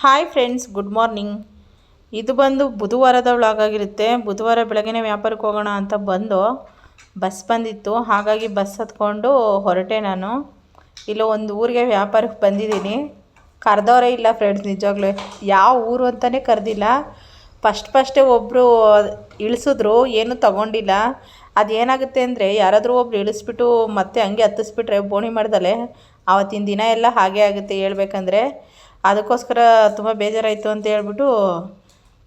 Hi friends, good morning. ಇದು ಬಂದು ಬುಧವಾರದ vlog ಆಗಿರುತ್ತೆ. ಬುಧವಾರ ಬೆಳಗ್ಗೆನೇ ವ್ಯಾಪಾರಕ್ಕೆ ಹೋಗೋಣ ಅಂತ ಬಸ್ ಬಂದಿತ್ತು. ಹಾಗಾಗಿ ಬಸ್ ಹತ್ಕೊಂಡು ಹೊರಟೆ. ನಾನು ಇಲ್ಲೋ ಒಂದು ಊರಿಗೆ ವ್ಯಾಪಾರಕ್ಕೆ ಬಂದಿದ್ದೀನಿ. ಕರೆದವರೇ ಇಲ್ಲ ಫ್ರೆಂಡ್ಸ್, ನಿಜವಾಗ್ಲೂ ಯಾವ ಊರು ಅಂತಲೇ ಕರೆದಿಲ್ಲ. ಫಸ್ಟೇ ಒಬ್ಬರು ಇಳಿಸಿದ್ರು, ಏನೂ ತಗೊಂಡಿಲ್ಲ. ಅದೇನಾಗುತ್ತೆ ಅಂದರೆ ಯಾರಾದರೂ ಒಬ್ರು ಇಳಿಸ್ಬಿಟ್ಟು ಮತ್ತೆ ಹಂಗೆ ಹತ್ತಿಸ್ಬಿಟ್ರೆ ಬೋಣಿ ಮಾಡ್ದಲೆ ಆವತ್ತಿನ ದಿನ ಎಲ್ಲ ಹಾಗೆ ಆಗುತ್ತೆ ಹೇಳ್ಬೇಕಂದ್ರೆ. ಅದಕ್ಕೋಸ್ಕರ ತುಂಬ ಬೇಜಾರಾಯಿತು ಅಂತ ಹೇಳ್ಬಿಟ್ಟು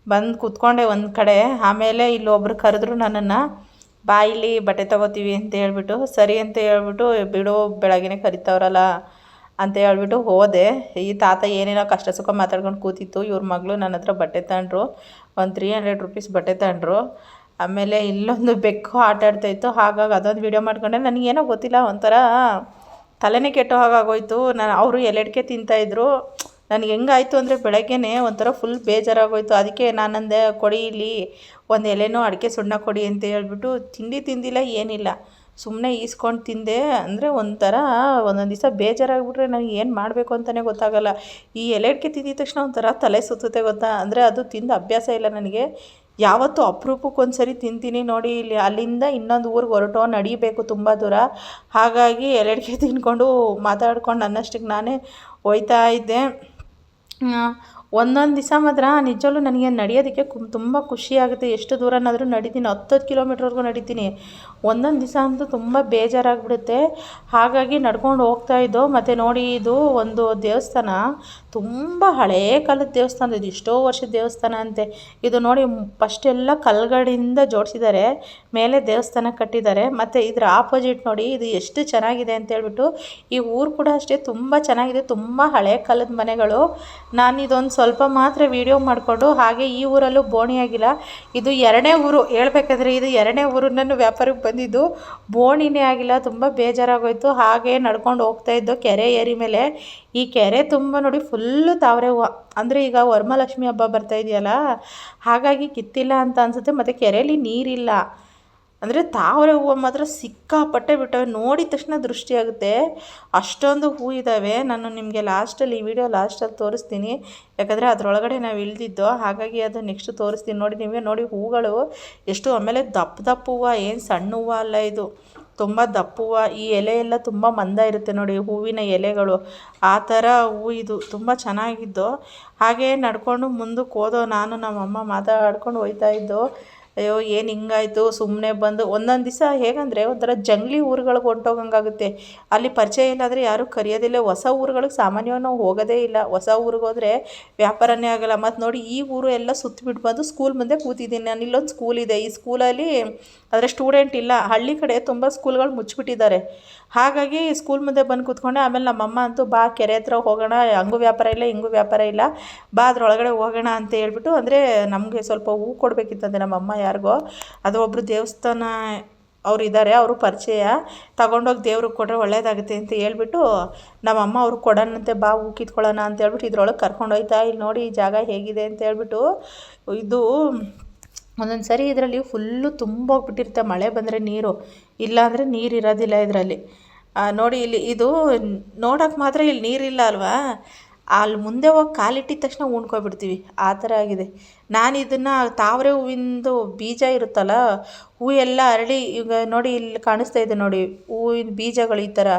ಬಂದು ಕೂತ್ಕೊಂಡೆ ಒಂದು ಕಡೆ. ಆಮೇಲೆ ಇಲ್ಲೊಬ್ರು ಕರೆದ್ರು ನನ್ನನ್ನು, ಬಾ ಇಲ್ಲಿ ಬಟ್ಟೆ ತೊಗೋತೀವಿ ಅಂತ ಹೇಳ್ಬಿಟ್ಟು. ಸರಿ ಅಂತ ಹೇಳ್ಬಿಟ್ಟು, ಬಿಡು ಬೆಳಗ್ಗೆನೇ ಕರಿತಾವ್ರಲ್ಲ ಅಂತ ಹೇಳ್ಬಿಟ್ಟು ಹೋದೆ. ಈ ತಾತ ಏನೇನೋ ಕಷ್ಟ ಸುಖ ಮಾತಾಡ್ಕೊಂಡು ಕೂತಿತ್ತು. ಇವ್ರ ಮಗಳು ನನ್ನ ಹತ್ರ ಬಟ್ಟೆ ತಗೊಂಡ್ರು, ಒಂದು 300 ರೂಪೀಸ್ ಬಟ್ಟೆ ತಗೊಂಡ್ರು. ಆಮೇಲೆ ಇಲ್ಲೊಂದು ಬೆಕ್ಕು ಆಟ ಆಡ್ತಾಯಿತ್ತು. ಹಾಗಾಗಿ ಅದೊಂದು ವೀಡಿಯೋ ಮಾಡ್ಕೊಂಡೆ. ನನಗೇನೋ ಗೊತ್ತಿಲ್ಲ, ಒಂಥರ ತಲೆನೇ ಕೆಟ್ಟೋ ಹಾಗಾಗೋಯ್ತು. ಅವರು ಎಲೆಡ್ಕೆ ತಿಂತಾಯಿದ್ರು. ನನಗೆ ಹೆಂಗಾಯಿತು ಅಂದರೆ ಬೆಳಗ್ಗೆನೇ ಒಂಥರ ಫುಲ್ ಬೇಜಾರಾಗೋಯ್ತು. ಅದಕ್ಕೆ ನಾನಂದೆ, ಕೊಡಿ ಇಲ್ಲಿ ಒಂದು ಎಲೆನೋ ಅಡಿಕೆ ಸುಣ್ಣ ಕೊಡಿ ಅಂತ ಹೇಳ್ಬಿಟ್ಟು. ತಿಂದಿಲ್ಲ, ಏನಿಲ್ಲ, ಸುಮ್ಮನೆ ಈಸ್ಕೊಂಡು ತಿಂದೆ. ಅಂದರೆ ಒಂಥರ ಒಂದೊಂದು ದಿವಸ ಬೇಜಾರಾಗ್ಬಿಟ್ರೆ ನನಗೆ ಏನು ಮಾಡಬೇಕು ಅಂತಲೇ ಗೊತ್ತಾಗಲ್ಲ. ಈ ಎಲೆಡ್ಕೆ ತಿಂದಿದ ತಕ್ಷಣ ಒಂಥರ ತಲೆ ಸುತ್ತುತ್ತೆ ಗೊತ್ತಾ. ಅಂದರೆ ಅದು ತಿಂದು ಅಭ್ಯಾಸ ಇಲ್ಲ ನನಗೆ. ಯಾವತ್ತೂ ಅಪರೂಪಕ್ಕೆ ಒಂದು ಸರಿ ತಿಂತೀನಿ ನೋಡಿ. ಇಲ್ಲಿ ಅಲ್ಲಿಂದ ಇನ್ನೊಂದು ಊರಿಗೆ ಹೊರಟೋ ನಡಿಬೇಕು ತುಂಬ ದೂರ. ಹಾಗಾಗಿ ಎಲೆಡ್ಕೆ ತಿಂದ್ಕೊಂಡು ಮಾತಾಡ್ಕೊಂಡು ನನ್ನಷ್ಟಕ್ಕೆ ನಾನೇ ಹೋಯ್ತಾ ಇದ್ದೆ. ಒಂದೊಂದು ದಿವಸ ಮಾತ್ರ ನಿಜವಲ್ಲೂ ನನಗೆ ನಡೆಯೋದಕ್ಕೆ ತುಂಬ ಖುಷಿಯಾಗುತ್ತೆ. ಎಷ್ಟು ದೂರನಾದರೂ ನಡಿತೀನಿ, 10 ಕಿಲೋಮೀಟ್ರ್ವರೆಗೂ ನಡಿತೀನಿ. ಒಂದೊಂದು ದಿವಸ ಅಂತೂ ತುಂಬ ಬೇಜಾರಾಗಿಬಿಡುತ್ತೆ. ಹಾಗಾಗಿ ನಡ್ಕೊಂಡು ಹೋಗ್ತಾಯಿದ್ದೋ. ಮತ್ತು ನೋಡಿ, ಇದು ಒಂದು ದೇವಸ್ಥಾನ, ತುಂಬ ಹಳೇ ಕಾಲದ ದೇವಸ್ಥಾನ. ಇದು ಎಷ್ಟೋ ವರ್ಷದ ದೇವಸ್ಥಾನ ಅಂತೆ. ಇದು ನೋಡಿ, ಫಸ್ಟೆಲ್ಲ ಕಲ್ಗಳಿಂದ ಜೋಡಿಸಿದ್ದಾರೆ, ಮೇಲೆ ದೇವಸ್ಥಾನ ಕಟ್ಟಿದ್ದಾರೆ. ಮತ್ತು ಇದರ ಆಪೋಸಿಟ್ ನೋಡಿ, ಇದು ಎಷ್ಟು ಚೆನ್ನಾಗಿದೆ ಅಂತ ಹೇಳ್ಬಿಟ್ಟು. ಈ ಊರು ಕೂಡ ಅಷ್ಟೇ, ತುಂಬ ಚೆನ್ನಾಗಿದೆ. ತುಂಬ ಹಳೇ ಕಾಲದ ಮನೆಗಳು. ನಾನು ಇದೊಂದು ಸ್ವಲ್ಪ ಮಾತ್ರ ವೀಡಿಯೋ ಮಾಡಿಕೊಂಡು, ಹಾಗೆ ಈ ಊರಲ್ಲೂ ಬೋಣಿಯಾಗಿಲ್ಲ. ಇದು 2ನೇ ಊರು ಹೇಳ್ಬೇಕಾದ್ರೆ. ಇದು 2ನೇ ಊರು ನಾನು ವ್ಯಾಪಾರಕ್ಕೆ ಬಂದಿದ್ದು. ಬೋಣಿನೇ ಆಗಿಲ್ಲ. ತುಂಬ ಬೇಜಾರಾಗೋಯ್ತು. ಹಾಗೆ ನಡ್ಕೊಂಡು ಹೋಗ್ತಾಯಿದ್ದು ಕೆರೆ ಏರಿ ಮೇಲೆ. ಈ ಕೆರೆ ತುಂಬ ನೋಡಿ ಫುಲ್ಲು ತಾವರೆ ಹೂವು. ಅಂದರೆ ಈಗ ವರಮಹಾಲಕ್ಷ್ಮಿ ಹಬ್ಬ ಬರ್ತಾ ಇದೆಯಲ್ಲ, ಹಾಗಾಗಿ ಕಿತ್ತಿಲ್ಲ ಅಂತ ಅನಿಸುತ್ತೆ. ಮತ್ತು ಕೆರೆಯಲ್ಲಿ ನೀರಿಲ್ಲ. ಅಂದರೆ ತಾವರೆ ಹೂವು ಮಾತ್ರ ಸಿಕ್ಕಾಪಟ್ಟೆ ಬಿಟ್ಟವೆ. ನೋಡಿದ ತಕ್ಷಣ ದೃಷ್ಟಿಯಾಗುತ್ತೆ, ಅಷ್ಟೊಂದು ಹೂ ಇದ್ದಾವೆ. ನಾನು ನಿಮಗೆ ಲಾಸ್ಟಲ್ಲಿ, ಈ ವಿಡಿಯೋ ಲಾಸ್ಟಲ್ಲಿ ತೋರಿಸ್ತೀನಿ. ಯಾಕಂದರೆ ಅದರೊಳಗಡೆ ನಾವು ಇಳಿದಿದ್ದೋ, ಹಾಗಾಗಿ ಅದು ನೆಕ್ಸ್ಟ್ ತೋರಿಸ್ತೀನಿ ನೋಡಿ. ನಿಮಗೆ ನೋಡಿ ಹೂಗಳು ಎಷ್ಟು. ಆಮೇಲೆ ದಪ್ಪ ಹೂವು, ಏನು ಸಣ್ಣ ಹೂವು ಅಲ್ಲ ಇದು, ತುಂಬ ದಪ್ಪ ಹೂವು. ಈ ಎಲೆ ಎಲ್ಲ ತುಂಬ ಮಂದ ಇರುತ್ತೆ ನೋಡಿ, ಹೂವಿನ ಎಲೆಗಳು. ಆ ಥರ ಹೂವು ಇದು. ತುಂಬ ಚೆನ್ನಾಗಿದ್ದು. ಹಾಗೆ ನಡ್ಕೊಂಡು ಮುಂದಕ್ಕೆ ಹೋದೋ. ನಾನು ನಮ್ಮಮ್ಮ ಮಾತಾಡ್ಕೊಂಡು ಹೋಗ್ತಾಯಿದ್ದೋ. ಅಯ್ಯೋ ಏನು ಹಿಂಗಾಯಿತು, ಸುಮ್ಮನೆ ಬಂದು ಒಂದೊಂದು ದಿವಸ ಹೇಗಂದರೆ ಒಂಥರ ಜಂಗ್ಲಿ ಊರುಗಳಿಗೆ ಹೊಂಟೋಗಂಗಾಗುತ್ತೆ. ಅಲ್ಲಿ ಪರಿಚಯ ಇಲ್ಲಾಂದರೆ ಯಾರೂ ಕರೆಯೋದಿಲ್ಲ. ಹೊಸ ಊರುಗಳಿಗೆ ಸಾಮಾನ್ಯವಾಗಿ ನಾವು ಹೋಗೋದೇ ಇಲ್ಲ. ಹೊಸ ಊರಿಗೆ ಹೋದರೆ ವ್ಯಾಪಾರನೇ ಆಗೋಲ್ಲ. ಮತ್ತು ನೋಡಿ, ಈ ಊರು ಎಲ್ಲ ಸುತ್ತಿಬಿಟ್ಟು ಬಂದು ಸ್ಕೂಲ್ ಮುಂದೆ ಕೂತಿದ್ದೀನಿ ನಾನು. ಇಲ್ಲೊಂದು ಸ್ಕೂಲ್ ಇದೆ. ಈ ಸ್ಕೂಲಲ್ಲಿ ಆದರೆ ಸ್ಟೂಡೆಂಟ್ ಇಲ್ಲ. ಹಳ್ಳಿ ಕಡೆ ತುಂಬ ಸ್ಕೂಲ್ಗಳು ಮುಚ್ಚಿಬಿಟ್ಟಿದ್ದಾರೆ. ಹಾಗಾಗಿ ಸ್ಕೂಲ್ ಮುಂದೆ ಬಂದು ಕೂತ್ಕೊಂಡೆ. ಆಮೇಲೆ ನಮ್ಮಮ್ಮ ಅಂತೂ, ಬಾ ಕೆರೆ ಹತ್ರ ಹೋಗೋಣ, ಹಂಗೂ ವ್ಯಾಪಾರ ಇಲ್ಲ ಹಿಂಗೂ ವ್ಯಾಪಾರ ಇಲ್ಲ, ಬಾ ಅದರೊಳಗಡೆ ಹೋಗೋಣ ಅಂತ ಹೇಳ್ಬಿಟ್ಟು. ಅಂದರೆ ನಮಗೆ ಸ್ವಲ್ಪ ಹೂ ಕೊಡಬೇಕಿತ್ತಂತೆ ನಮ್ಮಮ್ಮ ಯಾರಿಗೋ. ಅದು ಒಬ್ಬರು ದೇವಸ್ಥಾನ ಅವ್ರು ಇದ್ದಾರೆ, ಅವರು ಪರಿಚಯ. ತಗೊಂಡೋಗಿ ದೇವ್ರಿಗೆ ಕೊಟ್ಟರೆ ಒಳ್ಳೇದಾಗುತ್ತೆ ಅಂತ ಹೇಳ್ಬಿಟ್ಟು ನಮ್ಮಮ್ಮ ಅವ್ರಿಗೆ ಕೊಡೋಣಂತೆ, ಬಾ ಹೂ ಕಿತ್ಕೊಳ್ಳೋಣ ಅಂತ ಹೇಳ್ಬಿಟ್ಟು ಇದ್ರೊಳಗೆ ಕರ್ಕೊಂಡು ಹೋಯ್ತಾ. ಇಲ್ಲಿ ನೋಡಿ ಈ ಜಾಗ ಹೇಗಿದೆ ಅಂತ ಹೇಳ್ಬಿಟ್ಟು. ಇದು ಒಂದೊಂದು ಸರಿ ಇದರಲ್ಲಿ ಫುಲ್ಲು ತುಂಬ ಹೋಗ್ಬಿಟ್ಟಿರುತ್ತೆ ಮಳೆ ಬಂದರೆ ನೀರು. ಇಲ್ಲಾಂದರೆ ನೀರು ಇರೋದಿಲ್ಲ ಇದರಲ್ಲಿ. ನೋಡಿ, ಇಲ್ಲಿ ಇದು ನೋಡೋಕೆ ಮಾತ್ರ ಇಲ್ಲಿ ನೀರಿಲ್ಲ ಅಲ್ವಾ. ಅಲ್ಲಿ ಮುಂದೆ ಹೋಗಿ ಕಾಲಿಟ್ಟಿದ ತಕ್ಷಣ ಉಣ್ಕೊಬಿಡ್ತೀವಿ, ಆ ಥರ ಆಗಿದೆ. ನಾನು ಇದನ್ನು ತಾವರೆ ಹೂವಿಂದು ಬೀಜ ಇರುತ್ತಲ್ಲ, ಹೂ ಎಲ್ಲ ಅರಳಿ, ಈಗ ನೋಡಿ ಇಲ್ಲಿ ಕಾಣಿಸ್ತಾ ಇದೆ ನೋಡಿ ಹೂವಿನ ಬೀಜಗಳು ಈ ಥರ.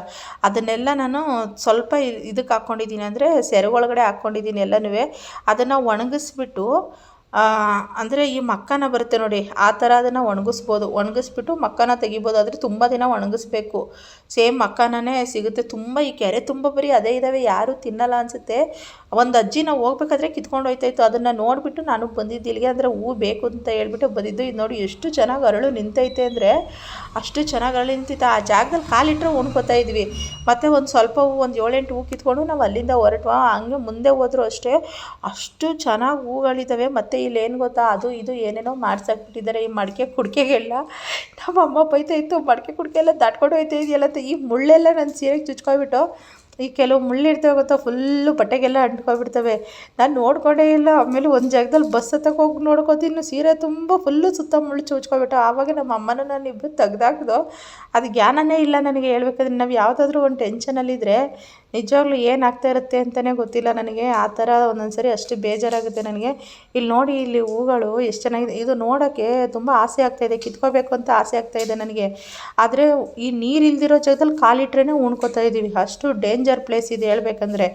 ಅದನ್ನೆಲ್ಲ ನಾನು ಸ್ವಲ್ಪ ಇದಕ್ಕೆ ಹಾಕ್ಕೊಂಡಿದ್ದೀನಿ, ಅಂದರೆ ಸೆರಗೊಳಗಡೆ ಹಾಕ್ಕೊಂಡಿದ್ದೀನಿ ಎಲ್ಲನೂ. ಅದನ್ನು ಒಣಗಿಸ್ಬಿಟ್ಟು, ಅಂದರೆ ಈ ಮಕ್ಕನ ಬರುತ್ತೆ ನೋಡಿ, ಆ ಥರ ಅದನ್ನು ಒಣಗಿಸ್ಬೋದು. ಒಣಗಿಸ್ಬಿಟ್ಟು ಮಕ್ಕನ ತೆಗಿಬೋದು. ಆದರೆ ತುಂಬ ದಿನ ಒಣಗಿಸ್ಬೇಕು. ಸೇಮ್ ಮಕ್ಕನೇ ಸಿಗುತ್ತೆ. ತುಂಬ ಈ ಕೆರೆ ತುಂಬ ಬರೀ ಅದೇ ಇದ್ದಾವೆ, ಯಾರೂ ತಿನ್ನಲ್ಲ ಅನಿಸುತ್ತೆ. ಒಂದು ಅಜ್ಜಿ ನಾವು ಹೋಗ್ಬೇಕಾದ್ರೆ ಕಿತ್ಕೊಂಡು ಹೋಯ್ತಾಯಿತ್ತು. ಅದನ್ನು ನೋಡಿಬಿಟ್ಟು ನಾನು ಬಂದಿದ್ದು ಇಲ್ಲಿಗೆ. ಅಂದರೆ ಹೂ ಬೇಕು ಅಂತ ಹೇಳ್ಬಿಟ್ಟು ಬಂದಿದ್ದು. ಇದು ನೋಡಿ ಎಷ್ಟು ಚೆನ್ನಾಗಿ ಅರಳು ನಿಂತೈತೆ ಅಂದರೆ ಅಷ್ಟು ಚೆನ್ನಾಗಿ ಅರಳು ನಿಂತಿತ್ತು. ಆ ಜಾಗದಲ್ಲಿ ಕಾಲಿಟ್ಟರೆ ಉಣ್ಕೋತಾ ಇದ್ವಿ. ಮತ್ತು ಒಂದು ಸ್ವಲ್ಪ ಹೂ, ಒಂದು 7-8 ಹೂ ಕಿತ್ಕೊಂಡು ನಾವು ಅಲ್ಲಿಂದ ಹೊರಟ್ವಾ. ಹಂಗೆ ಮುಂದೆ ಹೋದರೂ ಅಷ್ಟೇ ಅಷ್ಟು ಚೆನ್ನಾಗಿ ಹೂಗಳಿದ್ದಾವೆ. ಮತ್ತು ಇಲ್ಲಿ ಏನು ಗೊತ್ತಾ, ಅದು ಇದು ಏನೇನೋ ಮಾಡ್ಸಾಕ್ಬಿಟ್ಟಿದ್ದಾರೆ ಈ ಮಡಿಕೆ ಕುಡಿಕೆಗೆಲ್ಲ. ನಮ್ಮಮ್ಮ ಬೈತಾಯಿತ್ತು, ಮಡಿಕೆ ಕುಡಿಕೆ ಎಲ್ಲ ದಾಟ್ಕೊಂಡು ಹೋಯ್ತಾ ಇದೆಯಲ್ಲ ಅಂತ. ಈ ಮುಳ್ಳೆಲ್ಲ ನನ್ನ ಸೀರೆಗೆ ಚುಚ್ಕೊಬಿಟ್ಟು, ಈ ಕೆಲವು ಮುಳ್ಳಿರ್ತವೆ ಗೊತ್ತಾ, ಫುಲ್ಲು ಬಟ್ಟೆಗೆಲ್ಲ ಅಂಟ್ಕೊಬಿಡ್ತವೆ. ನಾನು ನೋಡ್ಕೊಂಡೇ ಇಲ್ಲ. ಆಮೇಲೆ ಒಂದು ಜಾಗದಲ್ಲಿ ಬಸ್ ಹತ್ತಕ್ಕೆ ಹೋಗಿ ನೋಡ್ಕೋತೀನಿ, ಸೀರೆ ತುಂಬ ಫುಲ್ಲು ಸುತ್ತ ಮುಳ್ಳು ಚುಚ್ಕೊಬಿಟ್ಟು. ಆವಾಗ ನಮ್ಮ ಅಮ್ಮನ ನಾನು ಇಬ್ಬರು ತೆಗ್ದಾಕ್ದೋ. ಅದು ಜ್ಞಾನನೇ ಇಲ್ಲ ನನಗೆ ಹೇಳ್ಬೇಕಾದ್ರೆ. ನಾವು ಯಾವುದಾದ್ರೂ ಒಂದು ಟೆನ್ಷನಲ್ಲಿದ್ದರೆ ನಿಜವಾಗ್ಲೂ ಏನಾಗ್ತಾ ಇರುತ್ತೆ ಅಂತಲೇ ಗೊತ್ತಿಲ್ಲ ನನಗೆ. ಆ ಥರ ಒಂದೊಂದು ಸರಿ ಅಷ್ಟು ಬೇಜಾರಾಗುತ್ತೆ ನನಗೆ. ಇಲ್ಲಿ ನೋಡಿ, ಇಲ್ಲಿ ಹೂಗಳು ಎಷ್ಟು ಚೆನ್ನಾಗಿದೆ. ಇದು ನೋಡೋಕ್ಕೆ ತುಂಬ ಆಸೆ ಆಗ್ತಾಯಿದೆ, ಕಿತ್ಕೋಬೇಕು ಅಂತ ಆಸೆ ಆಗ್ತಾಯಿದೆ ನನಗೆ. ಆದರೆ ಈ ನೀರು ಇಲ್ದಿರೋ ಜಾಗದಲ್ಲಿ ಕಾಲಿಟ್ರೇ ಉಣ್ಕೋತಾ ಇದ್ದೀವಿ, ಅಷ್ಟು ಡೇಂಜರ್ ಪ್ಲೇಸ್ ಇದೆ ಹೇಳ್ಬೇಕಂದ್ರೆ.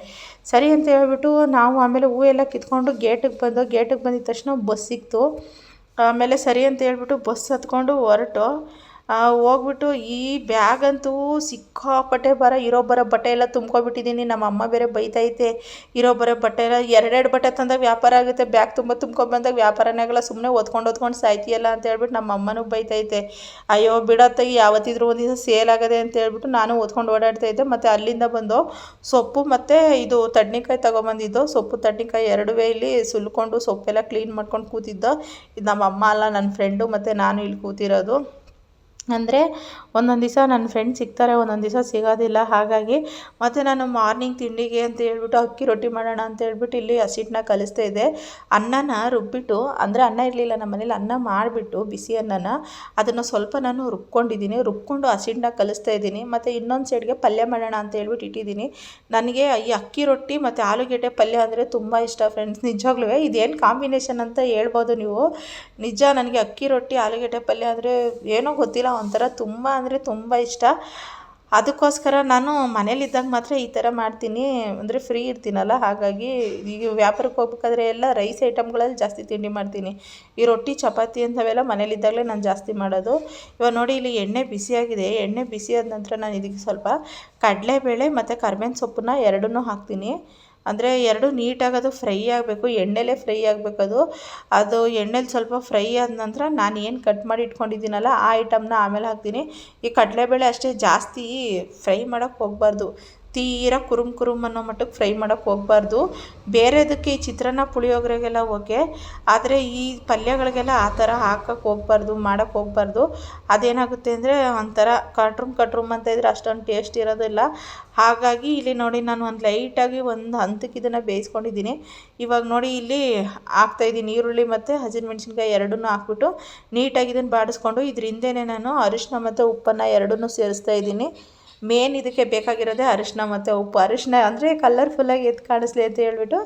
ಸರಿ ಅಂತ ಹೇಳ್ಬಿಟ್ಟು ನಾವು ಆಮೇಲೆ ಹೂವೆಲ್ಲ ಕಿತ್ಕೊಂಡು ಗೇಟಿಗೆ ಬಂದಿದ ತಕ್ಷಣ ಬಸ್ ಸಿಕ್ತು. ಆಮೇಲೆ ಸರಿ ಅಂತ ಹೇಳ್ಬಿಟ್ಟು ಬಸ್ ಹತ್ಕೊಂಡು ಹೊರಟು ಹೋಗ್ಬಿಟ್ಟು ಈ ಬ್ಯಾಗಂತೂ ಸಿಕ್ಕಾಪಟ್ಟೆ ಇರೋ ಬರೋ ಬಟ್ಟೆ ಎಲ್ಲ ತುಂಬ್ಕೊಬಿಟ್ಟಿದ್ದೀನಿ. ನಮ್ಮ ಅಮ್ಮ ಬೇರೆ ಬೈತೈತೆ, ಇರೋ ಬರೋ ಬಟ್ಟೆ ಎಲ್ಲ ಎರಡೆರಡು ಬಟ್ಟೆ ತಂದಾಗ ವ್ಯಾಪಾರ ಆಗುತ್ತೆ, ಬ್ಯಾಗ್ ತುಂಬ ತುಂಬ್ಕೊಂಡ್ಬಂದಾಗ ವ್ಯಾಪಾರನೇ ಆಗಲ್ಲ, ಸುಮ್ಮನೆ ಓದ್ಕೊಂಡು ಸಾಯ್ತೀಯಲ್ಲ ಅಂತ ಹೇಳ್ಬಿಟ್ಟು ನಮ್ಮ ಅಮ್ಮನೂ ಬೈತೈತೆ. ಅಯ್ಯೋ ಬಿಡತ್ತಾಗಿ, ಯಾವತ್ತಿದ್ರೂ ಒಂದು ದಿವಸ ಸೇಲ್ ಆಗದೆ ಅಂತ ಹೇಳ್ಬಿಟ್ಟು ನಾನು ಓದ್ಕೊಂಡು ಓಡಾಡ್ತಾಯಿದ್ದೆ. ಮತ್ತು ಅಲ್ಲಿಂದ ಬಂದು ಸೊಪ್ಪು ಮತ್ತು ಇದು ತಡ್ನಿಕಾಯಿ ತೊಗೊಬಂದಿದ್ದು. ಸೊಪ್ಪು ತಡ್ನಿಕಾಯಿ ಎರಡುವೇ ಇಲ್ಲಿ ಸುಲ್ಕೊಂಡು ಸೊಪ್ಪೆಲ್ಲ ಕ್ಲೀನ್ ಮಾಡ್ಕೊಂಡು ಕೂತಿದ್ದೋ. ಇದು ನಮ್ಮ ಅಮ್ಮ ಅಲ್ಲ, ನನ್ನ ಫ್ರೆಂಡು ಮತ್ತು ನಾನು ಇಲ್ಲಿ ಕೂತಿರೋದು. ಅಂದರೆ ಒಂದೊಂದು ದಿವಸ ನನ್ನ ಫ್ರೆಂಡ್ ಸಿಗ್ತಾರೆ, ಒಂದೊಂದು ದಿವಸ ಸಿಗೋದಿಲ್ಲ. ಹಾಗಾಗಿ ಮತ್ತು ನಾನು ಮಾರ್ನಿಂಗ್ ತಿಂಡಿಗೆ ಅಂತ ಹೇಳ್ಬಿಟ್ಟು ಅಕ್ಕಿ ರೊಟ್ಟಿ ಮಾಡೋಣ ಅಂತ ಹೇಳ್ಬಿಟ್ಟು ಇಲ್ಲಿ ಹಸಿಟ್ಟನ್ನ ಕಲಿಸ್ತಾ ಇದ್ದೆ. ಅನ್ನನ ರುಬ್ಬಿಟ್ಟು, ಅಂದರೆ ಅನ್ನ ಇರಲಿಲ್ಲ ನಮ್ಮ ಮನೇಲಿ, ಅನ್ನ ಮಾಡಿಬಿಟ್ಟು ಬಿಸಿ ಅನ್ನನ ಅದನ್ನು ಸ್ವಲ್ಪ ನಾನು ರುಬ್ಕೊಂಡು ಹಸಿಟ್ಟನ್ನ ಕಲಿಸ್ತಾ ಇದ್ದೀನಿ. ಮತ್ತು ಇನ್ನೊಂದು ಸೈಡ್ಗೆ ಪಲ್ಯ ಮಾಡೋಣ ಅಂತ ಹೇಳ್ಬಿಟ್ಟು ಇಟ್ಟಿದ್ದೀನಿ. ನನಗೆ ಈ ಅಕ್ಕಿ ರೊಟ್ಟಿ ಮತ್ತು ಆಲೂಗೆಡ್ಡೆ ಪಲ್ಯ ಅಂದರೆ ತುಂಬ ಇಷ್ಟ ಫ್ರೆಂಡ್ಸ್. ನಿಜವಾಗ್ಲೂ ಇದೇನು ಕಾಂಬಿನೇಷನ್ ಅಂತ ಹೇಳ್ಬೋದು ನೀವು. ನಿಜ, ನನಗೆ ಅಕ್ಕಿ ರೊಟ್ಟಿ ಆಲೂಗೆಡ್ಡೆ ಪಲ್ಯ ಅಂದರೆ ಏನೋ ಗೊತ್ತಿಲ್ಲ, ಒಂಥರ ತುಂಬ ಅಂದರೆ ತುಂಬ ಇಷ್ಟ. ಅದಕ್ಕೋಸ್ಕರ ನಾನು ಮನೇಲಿದ್ದಾಗ ಮಾತ್ರ ಈ ಥರ ಮಾಡ್ತೀನಿ, ಅಂದರೆ ಫ್ರೀ ಇರ್ತೀನಲ್ಲ. ಹಾಗಾಗಿ ಈಗ ವ್ಯಾಪಾರಕ್ಕೆ ಹೋಗ್ಬೇಕಾದ್ರೆ ಎಲ್ಲ ರೈಸ್ ಐಟಮ್ಗಳಲ್ಲಿ ಜಾಸ್ತಿ ತಿಂಡಿ ಮಾಡ್ತೀನಿ. ಈ ರೊಟ್ಟಿ ಚಪಾತಿ ಅಂಥವೆಲ್ಲ ಮನೇಲಿದ್ದಾಗಲೇ ನಾನು ಜಾಸ್ತಿ ಮಾಡೋದು. ಇವಾಗ ನೋಡಿ, ಇಲ್ಲಿ ಎಣ್ಣೆ ಬಿಸಿಯಾಗಿದೆ. ಎಣ್ಣೆ ಬಿಸಿಯಾದ ನಂತರ ನಾನು ಇದಕ್ಕೆ ಸ್ವಲ್ಪ ಕಡಲೆಬೇಳೆ ಮತ್ತು ಕರಿಬೇವಿನ ಸೊಪ್ಪನ್ನ ಎರಡನ್ನೂ ಹಾಕ್ತೀನಿ. ಅಂದರೆ ಎರಡು ನೀಟಾಗಿ ಅದು ಫ್ರೈ ಆಗಬೇಕು, ಎಣ್ಣೆಲೇ ಫ್ರೈ ಆಗಬೇಕದು. ಅದು ಎಣ್ಣೆಲಿ ಸ್ವಲ್ಪ ಫ್ರೈ ಆದ ನಂತರ ನಾನು ಏನು ಕಟ್ ಮಾಡಿ ಇಟ್ಕೊಂಡಿದ್ದೀನಲ್ಲ ಆ ಐಟಮ್ನ ಆಮೇಲೆ ಹಾಕ್ತೀನಿ. ಈ ಕಡಲೆಬೇಳೆ ಅಷ್ಟೇ ಜಾಸ್ತಿ ಫ್ರೈ ಮಾಡೋಕ್ಕೆ ಹೋಗಬಾರ್ದು, ತೀರಾ ಕುರುಮ್ ಅನ್ನೋ ಮಟ್ಟಕ್ಕೆ ಫ್ರೈ ಮಾಡೋಕ್ಕೆ ಹೋಗಬಾರ್ದು. ಬೇರೆದಕ್ಕೆ ಈ ಚಿತ್ರಾನ್ನ ಪುಳಿಯೋಗರೆಗೆಲ್ಲ ಓಕೆ, ಆದರೆ ಈ ಪಲ್ಯಗಳಿಗೆಲ್ಲ ಆ ಥರ ಹಾಕೋಕ್ಕೆ ಹೋಗಬಾರ್ದು, ಮಾಡೋಕ್ಕೆ ಹೋಗಬಾರ್ದು. ಅದೇನಾಗುತ್ತೆ ಅಂದರೆ ಒಂಥರ ಕಟ್ರುಮ್ ಅಂತ ಇದ್ರೆ ಅಷ್ಟೊಂದು ಟೇಸ್ಟ್ ಇರೋದಿಲ್ಲ. ಹಾಗಾಗಿ ಇಲ್ಲಿ ನೋಡಿ, ನಾನು ಒಂದು ಲೈಟಾಗಿ ಒಂದು ಹಂತಕ್ಕೆ ಇದನ್ನು ಬೇಯಿಸ್ಕೊಂಡಿದ್ದೀನಿ. ಇವಾಗ ನೋಡಿ, ಇಲ್ಲಿ ಹಾಕ್ತಾಯಿದ್ದೀನಿ ಈರುಳ್ಳಿ ಮತ್ತು ಹಸಿಮೆಣ್ಸಿನ್ಕಾಯಿ ಎರಡನ್ನೂ ಹಾಕ್ಬಿಟ್ಟು ನೀಟಾಗಿ ಇದನ್ನು ಬಾಡಿಸ್ಕೊಂಡು ಇದ್ರ ಹಿಂದೆನೇ ನಾನು ಅರಿಶಿನ ಮತ್ತು ಉಪ್ಪನ್ನು ಎರಡನ್ನೂ ಸೇರಿಸ್ತಾ ಇದ್ದೀನಿ. ಮೇನ್ ಇದಕ್ಕೆ ಬೇಕಾಗಿರೋದೇ ಅರಿಶಿನ ಮತ್ತು ಉಪ್ಪು. ಅರಿಶಿನ ಅಂದರೆ ಕಲರ್ಫುಲ್ಲಾಗಿ ಎದ್ದು ಕಾಣಿಸ್ಲಿ ಅಂತ ಹೇಳ್ಬಿಟ್ಟು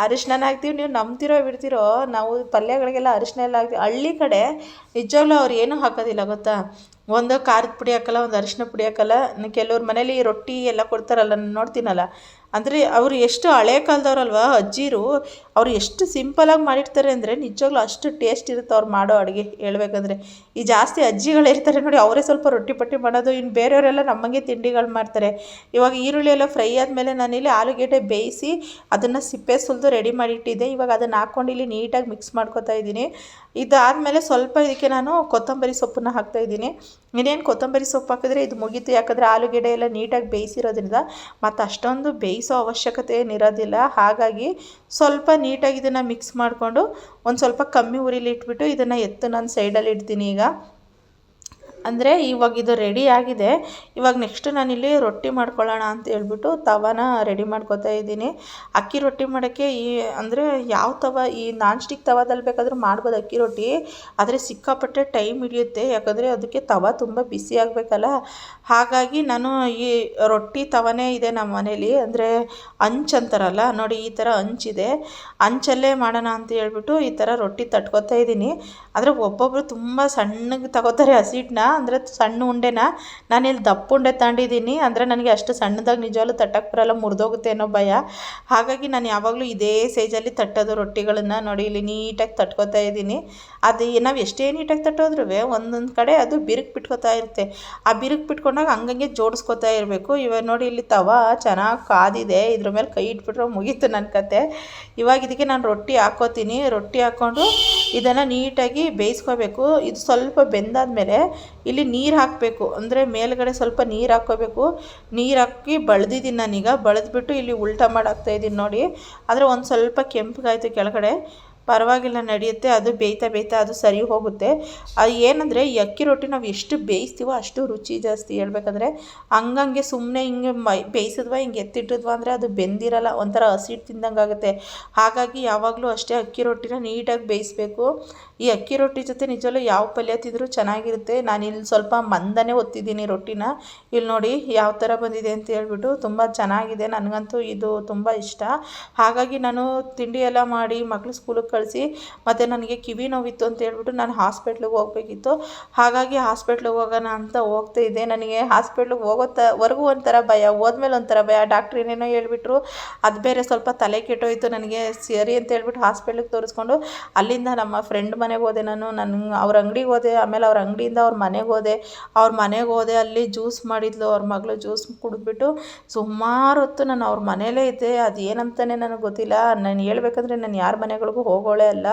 ಅರಿಶಿನ ಹಾಕ್ತೀವಿ. ನೀವು ನಂಬ್ತಿರೋ ಬಿಡ್ತಿರೋ, ನಾವು ಪಲ್ಯಗಳಿಗೆಲ್ಲ ಅರಿಶಿನ ಎಲ್ಲ ಹಾಕ್ತೀವಿ. ಹಳ್ಳಿ ಕಡೆ ನಿಜವಾಗ್ಲೂ ಅವ್ರು ಏನೂ ಹಾಕೋದಿಲ್ಲ ಗೊತ್ತಾ. ಒಂದು ಖಾರದ ಪುಡಿ ಹಾಕಲ್ಲ, ಒಂದು ಅರಿಶಿನ ಪುಡಿ ಹಾಕಲ್ಲ. ಕೆಲವ್ರ ಮನೇಲಿ ರೊಟ್ಟಿ ಎಲ್ಲ ಕೊಡ್ತಾರಲ್ಲ, ನಾನು ನೋಡ್ತೀನಲ್ಲ, ಅಂದರೆ ಅವರು ಎಷ್ಟು ಹಳೆ ಕಾಲದವ್ರಲ್ವ ಅಜ್ಜಿರು, ಅವ್ರು ಎಷ್ಟು ಸಿಂಪಲಾಗಿ ಮಾಡಿರ್ತಾರೆ ಅಂದರೆ ನಿಜವಾಗ್ಲೂ ಅಷ್ಟು ಟೇಸ್ಟ್ ಇರುತ್ತೆ ಅವ್ರು ಮಾಡೋ ಅಡುಗೆ ಹೇಳ್ಬೇಕಂದ್ರೆ. ಈ ಜಾಸ್ತಿ ಅಜ್ಜಿಗಳಿರ್ತಾರೆ ನೋಡಿ, ಅವರೇ ಸ್ವಲ್ಪ ರೊಟ್ಟಿ ಪಟ್ಟಿ ಮಾಡೋದು, ಇನ್ನು ಬೇರೆಯವರೆಲ್ಲ ನಮಗೆ ತಿಂಡಿಗಳು ಮಾಡ್ತಾರೆ. ಇವಾಗ ಈರುಳ್ಳಿ ಎಲ್ಲ ಫ್ರೈ ಆದಮೇಲೆ ನಾನಿಲ್ಲಿ ಆಲೂಗೆಡ್ಡೆ ಬೇಯಿಸಿ ಅದನ್ನು ಸಿಪ್ಪೆ ಸುಲಿದು ರೆಡಿ ಮಾಡಿಟ್ಟಿದ್ದೆ. ಇವಾಗ ಅದನ್ನು ಹಾಕ್ಕೊಂಡು ಇಲ್ಲಿ ನೀಟಾಗಿ ಮಿಕ್ಸ್ ಮಾಡ್ಕೊತಾ ಇದ್ದೀನಿ. ಇದಾದಮೇಲೆ ಸ್ವಲ್ಪ ಇದಕ್ಕೆ ನಾನು ಕೊತ್ತಂಬರಿ ಸೊಪ್ಪನ್ನು ಹಾಕ್ತಾಯಿದ್ದೀನಿ. ಇನ್ನೇನು ಕೊತ್ತಂಬರಿ ಸೊಪ್ಪು ಹಾಕಿದ್ರೆ ಇದು ಮುಗೀತು, ಯಾಕಂದರೆ ಆಲೂಗೆಡ್ಡೆ ಎಲ್ಲ ನೀಟಾಗಿ ಬೇಯಿಸಿರೋದ್ರಿಂದ ಮತ್ತು ಅಷ್ಟೊಂದು ಬೇಯಿಸೋ ಅವಶ್ಯಕತೆ ಏನಿರೋದಿಲ್ಲ. ಹಾಗಾಗಿ ಸ್ವಲ್ಪ ನೀಟಾಗಿ ಇದನ್ನು ಮಿಕ್ಸ್ ಮಾಡಿಕೊಂಡು ಒಂದು ಸ್ವಲ್ಪ ಕಮ್ಮಿ ಉರಿಲಿ ಇಟ್ಬಿಟ್ಟು ಇದನ್ನು ನಾನು ಸೈಡಲ್ಲಿ ಇಡ್ತೀನಿ. ಈಗ ಅಂದರೆ ಇವಾಗ ಇದು ರೆಡಿ ಆಗಿದೆ. ಇವಾಗ ನೆಕ್ಸ್ಟ್ ನಾನಿಲ್ಲಿ ರೊಟ್ಟಿ ಮಾಡ್ಕೊಳ್ಳೋಣ ಅಂತ ಹೇಳ್ಬಿಟ್ಟು ತವಾನ ರೆಡಿ ಮಾಡ್ಕೊತಾ ಇದ್ದೀನಿ. ಅಕ್ಕಿ ರೊಟ್ಟಿ ಮಾಡೋಕ್ಕೆ ಅಂದರೆ ಯಾವ ತವ, ಈ ನಾನ್ ಸ್ಟಿಕ್ ತವಾದಲ್ಲಿ ಬೇಕಾದರೂ ಮಾಡ್ಬೋದು ಅಕ್ಕಿ ರೊಟ್ಟಿ, ಆದರೆ ಸಿಕ್ಕಾಪಟ್ಟೆ ಟೈಮ್ ಹಿಡಿಯುತ್ತೆ, ಯಾಕಂದರೆ ಅದಕ್ಕೆ ತವ ತುಂಬ ಬಿಸಿ ಆಗಬೇಕಲ್ಲ. ಹಾಗಾಗಿ ನಾನು ಈ ರೊಟ್ಟಿ ತವನೇ ಇದೆ ನಮ್ಮ ಮನೇಲಿ, ಅಂದರೆ ಅಂಚಂತಾರಲ್ಲ ನೋಡಿ, ಈ ಥರ ಹಂಚಿದೆ, ಹಂಚಲ್ಲೇ ಮಾಡೋಣ ಅಂತ ಹೇಳ್ಬಿಟ್ಟು ಈ ಥರ ರೊಟ್ಟಿ ತಟ್ಕೊತಾ ಇದ್ದೀನಿ. ಆದರೆ ಒಬ್ಬೊಬ್ಬರು ತುಂಬ ಸಣ್ಣಗೆ ತಗೋತಾರೆ ಹಸಿಟ್ಟನ್ನ, ಅಂದರೆ ಸಣ್ಣ ಉಂಡೆನ. ನಾನಿಲ್ಲಿ ದಪ್ಪ ಉಂಡೆ ತಗೊಂಡಿದ್ದೀನಿ, ಅಂದರೆ ನನಗೆ ಅಷ್ಟು ಸಣ್ಣದಾಗಿ ನಿಜವಾಗ್ಲೂ ತಟ್ಟಕ್ಕೆ ಬರಲ್ಲ, ಮುರಿದೋಗುತ್ತೆ ಅನ್ನೋ ಭಯ. ಹಾಗಾಗಿ ನಾನು ಯಾವಾಗಲೂ ಇದೇ ಸೈಜಲ್ಲಿ ತಟ್ಟೋದು ರೊಟ್ಟಿಗಳನ್ನು. ನೋಡಿ, ಇಲ್ಲಿ ನೀಟಾಗಿ ತಟ್ಕೊತಾ ಇದ್ದೀನಿ. ಅದು ನಾವು ಎಷ್ಟೇ ನೀಟಾಗಿ ತಟ್ಟೋದ್ರೂ ಒಂದೊಂದು ಕಡೆ ಅದು ಬಿರುಕು ಬಿಟ್ಕೊತಾ ಇರುತ್ತೆ. ಆ ಬಿರುಕು ಬಿಟ್ಕೊಂಡಾಗ ಹಂಗಂಗೆ ಜೋಡಿಸ್ಕೊತಾ ಇರಬೇಕು. ಇವಾಗ ನೋಡಿ, ಇಲ್ಲಿ ತವ ಚೆನ್ನಾಗಿ ಕಾದಿದೆ, ಇದ್ರ ಮೇಲೆ ಕೈ ಇಟ್ಬಿಟ್ರೆ ಮುಗೀತು ನನ್ನ ಕತೆ. ಇವಾಗ ಇದಕ್ಕೆ ನಾನು ರೊಟ್ಟಿ ಹಾಕ್ಕೋತೀನಿ. ರೊಟ್ಟಿ ಹಾಕ್ಕೊಂಡು ಇದನ್ನು ನೀಟಾಗಿ ಬೇಯಿಸ್ಕೋಬೇಕು. ಇದು ಸ್ವಲ್ಪ ಬೆಂದಾದಮೇಲೆ ಇಲ್ಲಿ ನೀರು ಹಾಕಬೇಕು, ಅಂದರೆ ಮೇಲ್ಗಡೆ ಸ್ವಲ್ಪ ನೀರು ಹಾಕ್ಕೋಬೇಕು. ನೀರು ಹಾಕಿ ಬಳ್ದಿದ್ದೀನಿ ನಾನೀಗ. ಬಳ್ದ್ಬಿಟ್ಟು ಇಲ್ಲಿ ಉಲ್ಟಾ ಮಾಡಿ ಹಾಕ್ತಾಯಿದ್ದೀನಿ ನೋಡಿ. ಆದರೆ ಒಂದು ಸ್ವಲ್ಪ ಕೆಂಪಗಾಯಿತು ಕೆಳಗಡೆ. ಪರವಾಗಿಲ್ಲ ನಡೆಯುತ್ತೆ. ಅದು ಬೇಯ್ತಾ ಬೇಯ್ತಾ ಅದು ಸರಿ ಹೋಗುತ್ತೆ. ಅದು ಏನಂದರೆ ಈ ಅಕ್ಕಿ ರೊಟ್ಟಿ ನಾವು ಎಷ್ಟು ಬೇಯಿಸ್ತೀವೋ ಅಷ್ಟು ರುಚಿ ಜಾಸ್ತಿ ಹೇಳ್ಬೇಕಂದ್ರೆ. ಹಂಗಂಗೆ ಸುಮ್ಮನೆ ಹಿಂಗೆ ಬೇಯಿಸಿದ್ವಾ ಹಿಂಗೆ ಎತ್ತಿಟ್ಟಿದ್ವಾ ಅಂದರೆ ಅದು ಬೆಂದಿರಲ್ಲ, ಒಂಥರ ಹಸಿಟ್ಟು ತಿಂದಂಗೆ ಆಗುತ್ತೆ. ಹಾಗಾಗಿ ಯಾವಾಗಲೂ ಅಷ್ಟೇ ಅಕ್ಕಿ ರೊಟ್ಟಿನ ನೀಟಾಗಿ ಬೇಯಿಸಬೇಕು. ಈ ಅಕ್ಕಿ ರೊಟ್ಟಿ ಜೊತೆ ನಿಜವಲ್ಲೂ ಯಾವ ಪಲ್ಯ ತಿಂದರೂ ಚೆನ್ನಾಗಿರುತ್ತೆ. ನಾನಿಲ್ಲಿ ಸ್ವಲ್ಪ ಮಂದನೇ ಒತ್ತಿದ್ದೀನಿ ರೊಟ್ಟಿನ. ಇಲ್ಲಿ ನೋಡಿ ಯಾವ ಥರ ಬಂದಿದೆ ಅಂತ ಹೇಳ್ಬಿಟ್ಟು. ತುಂಬ ಚೆನ್ನಾಗಿದೆ, ನನಗಂತೂ ಇದು ತುಂಬ ಇಷ್ಟ. ಹಾಗಾಗಿ ನಾನು ತಿಂಡಿ ಎಲ್ಲ ಮಾಡಿ ಮಕ್ಳು ಸ್ಕೂಲಿಗೆ ಕಳಿಸಿ ಮತ್ತು ನನಗೆ ಕಿವಿ ನೋವಿತ್ತು ಅಂತ ಹೇಳ್ಬಿಟ್ಟು ನಾನು ಹಾಸ್ಪಿಟ್ಲಿಗೆ ಹೋಗಬೇಕಿತ್ತು. ಹಾಗಾಗಿ ಹಾಸ್ಪಿಟ್ಲಿಗೆ ಹೋಗೋಣ ಅಂತ ಹೋಗ್ತಾ ಇದ್ದೆ. ನನಗೆ ಹಾಸ್ಪಿಟ್ಲಿಗೆ ಹೋಗೋವರೆಗೂ ಒಂಥರ ಭಯ, ಹೋದ್ಮೇಲೆ ಒಂಥರ ಭಯ. ಡಾಕ್ಟ್ರ್ ಏನೇನೋ ಹೇಳ್ಬಿಟ್ರು, ಅದು ಬೇರೆ ಸ್ವಲ್ಪ ತಲೆ ಕೆಟ್ಟೋಯ್ತು ನನಗೆ. ಸರಿ ಅಂತ ಹೇಳ್ಬಿಟ್ಟು ಹಾಸ್ಪಿಟ್ಲಿಗೆ ತೋರಿಸ್ಕೊಂಡು ಅಲ್ಲಿಂದ ನಮ್ಮ ಫ್ರೆಂಡ್ ಮನೆಗೆ ಹೋದೆ. ನಾನು ಅವ್ರ ಅಂಗಡಿಗೆ ಹೋದೆ. ಆಮೇಲೆ ಅವ್ರ ಅಂಗಡಿಯಿಂದ ಅವ್ರ ಮನೆಗೆ ಹೋದೆ. ಅಲ್ಲಿ ಜ್ಯೂಸ್ ಮಾಡಿದ್ಲು ಅವ್ರ ಮಗಳು. ಜ್ಯೂಸ್ ಕುಡಿದ್ಬಿಟ್ಟು ಸುಮಾರು ಹೊತ್ತು ನಾನು ಅವ್ರ ಮನೇಲೇ ಇದ್ದೆ. ಅದು ಏನಂತಾನೆ ನನಗೆ ಗೊತ್ತಿಲ್ಲ. ನಾನು ಹೇಳ್ಬೇಕಂದ್ರೆ ನಾನು ಯಾರ ಮನೆಗಳಿಗೂ ಹೋಗೋಳೇ ಅಲ್ಲ.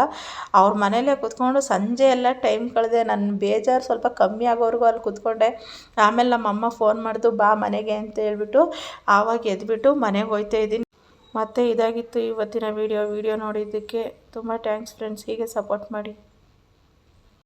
ಅವ್ರ ಮನೇಲೇ ಕೂತ್ಕೊಂಡು ಸಂಜೆ ಎಲ್ಲ ಟೈಮ್ ಕಳೆದೆ. ನನ್ನ ಬೇಜಾರು ಸ್ವಲ್ಪ ಕಮ್ಮಿ ಆಗೋವರೆಗೂ ಅಲ್ಲಿ ಕೂತ್ಕೊಂಡೆ. ಆಮೇಲೆ ನಮ್ಮಮ್ಮ ಫೋನ್ ಮಾಡಿತು, ಬಾ ಮನೆಗೆ ಅಂತ ಹೇಳ್ಬಿಟ್ಟು. ಆವಾಗ ಎದ್ಬಿಟ್ಟು ಮನೆಗೆ ಹೋಗ್ತಾ ಇದ್ದೀನಿ. ಮತ್ತು ಇದಾಗಿತ್ತು ಇವತ್ತಿನ ವಿಡಿಯೋ ನೋಡಿದ್ದಕ್ಕೆ ತುಂಬ ಥ್ಯಾಂಕ್ಸ್ ಫ್ರೆಂಡ್ಸ್. ಹೀಗೆ ಸಪೋರ್ಟ್ ಮಾಡಿ.